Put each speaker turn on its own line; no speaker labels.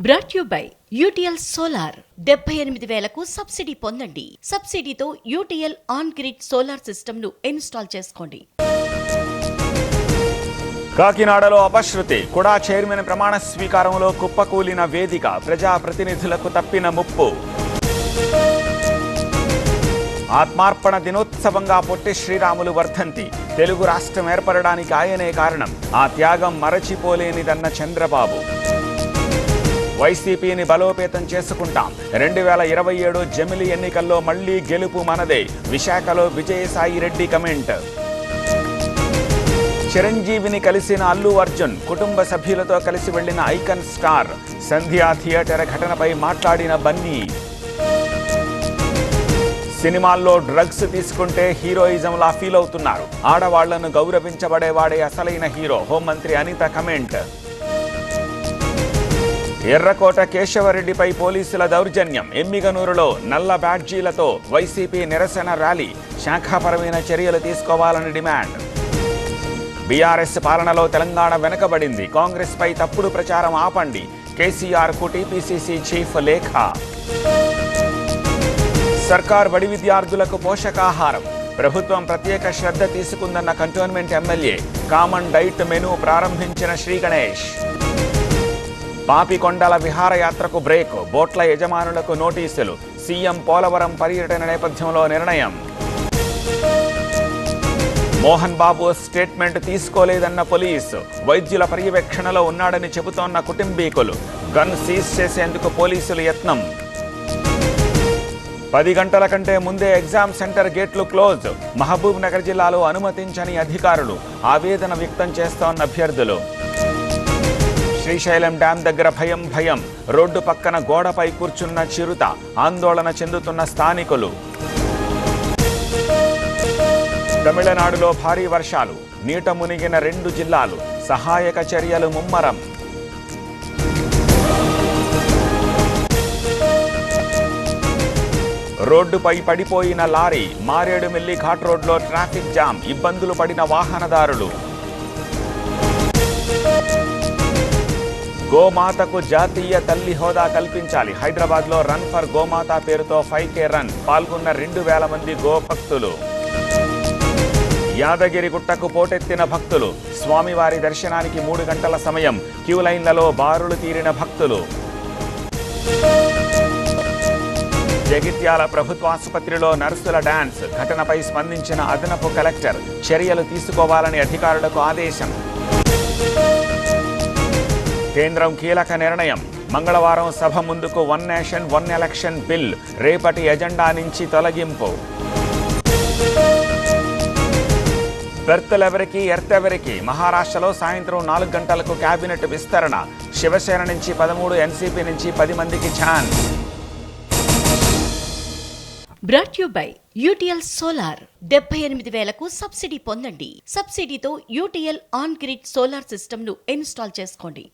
Brought you by UTL solar 78,000కు subsidy పొందండి. సబ్సిడీతో UTL on grid solar system ను ఇన్స్టాల్ చేసుకోండి.
కాకినాడలో అపశృతి కుడా చైర్మన్ ప్రమాణ స్వీకారంలో కుప్పకూలిన వేదిక, ప్రజాప్రతినిధులకు తప్పిన ముప్పు. ఆత్మార్పణ దినోత్సవంగా పొట్టి శ్రీరాములు వర్ధంతి, తెలుగు రాష్ట్రం ఏర్పడడానికి ఆయనే కారణం, ఆ త్యాగం మరచిపోలేనిదన్న చంద్రబాబు. వైసీపీని బలోపేతం చేసుకుంటాం, 2027 జమిలి ఎన్నికల్లో మళ్లీ గెలుపు మనదే, విశాఖలో విజయసాయి రెడ్డి కమెంట్. చిరంజీవిని కలిసిన అల్లు అర్జున్, కుటుంబ సభ్యులతో కలిసి వెళ్లిన ఐకాన్ స్టార్. సంధ్యా థియేటర్ ఘటనపై మాట్లాడిన బన్నీ. సినిమాల్లో డ్రగ్స్ తీసుకుంటే హీరోయిజంలా ఫీల్ అవుతున్నారు, ఆడవాళ్లను గౌరవించబడేవాడే అసలైన హీరో, హోంమంత్రి అనిత కమెంట్. ఎర్రకోట కేశవరెడ్డిపై పోలీసుల దౌర్జన్యం, ఎమ్మిగనూరులో నల్ల బ్యాడ్జీలతో వైసీపీ నిరసన ర్యాలీ, శాఖాపరమైన చర్యలు తీసుకోవాలని డిమాండ్. బీఆర్ఎస్ పాలనలో తెలంగాణ వెనుకబడింది, కాంగ్రెస్ పై తప్పుడు ప్రచారం ఆపండి, కేసీఆర్ కు టీపీసీసీ చీఫ్ లేఖ. సర్కార్ బడి విద్యార్థులకు పోషకాహారం, ప్రభుత్వం ప్రత్యేక శ్రద్ధ తీసుకుందన్న cantonment MLA, common diet menu ప్రారంభించిన శ్రీ గణేష్. పాపికొండల విహారయాత్రకు బ్రేక్, బోట్ల యజమానులకు నోటీసులు, సీఎం పోలవరం పర్యటన నేపథ్యంలో నిర్ణయం. మోహన్ బాబు స్టేట్మెంట్ తీసుకోలేదన్న పోలీసు, వైద్యుల పర్యవేక్షణలో ఉన్నాడని చెబుతోన్న కుటుంబీకులు, గన్ సీజ్ చేసేందుకు పోలీసులు యత్నం. 10 గంటల కంటే ముందే ఎగ్జామ్ సెంటర్ గేట్లు క్లోజ్, మహబూబ్ నగర్ జిల్లాలో అనుమతించని అధికారులు, ఆవేదన వ్యక్తం చేస్తోన్న అభ్యర్థులు. శ్రీశైలం డ్యాం దగ్గర భయం, రోడ్డు పక్కన గోడపై కూర్చున్న చిరుత, ఆందోళన చెందుతున్న స్థానికులు. తమిళనాడులో భారీ వర్షాలు, నీట మునిగిన 2 జిల్లాలు, సహాయక చర్యలు ముమ్మరం. రోడ్డుపై పడిపోయిన లారీ, మారేడుమిల్లి ఘాట్ రోడ్లో ట్రాఫిక్ జామ్, ఇబ్బందులు పడిన వాహనదారులు. గోమాతకు జాతీయ తల్లి హోదా కల్పించాలి, హైదరాబాద్లో రన్ ఫర్ గోమాత పేరుతో 5K రన్, పాల్గొన్న 2,000 మంది గోభక్తులు. యాదగిరిగుట్టకు పోటెత్తిన భక్తులు, స్వామివారి దర్శనానికి 3 గంటల సమయం, క్యూ లైన్లలో బారులు తీరిన భక్తులు. జగిత్యాల ప్రభుత్వాసుపత్రిలో నర్సుల డాన్స్, ఘటనపై స్పందించిన అదనపు కలెక్టర్, చర్యలు తీసుకోవాలని అధికారులకు ఆదేశం. కేంద్రం కీలక నిర్ణయం, మంగళవారం సభ ముందుకు 1 నేషన్ 1 ఎలక్షన్ బిల్, రేపటి ఎజెండా నుంచి తొలగింపు. బెర్తలెవరికి ఎర్తెవరికి, మహారాష్ట్రలో సాయంత్రం 4 గంటలకు కేబినెట్ విస్తరణ, శివసేన నుంచి 13, ఎన్సీపీ నుంచి 10 మందికి chance.
Brought you by UTL solar 78,000కు సబ్సిడీ పొందండి. సబ్సిడీతో UTL on grid solar system ను ఇన్స్టాల్ చేసుకోండి.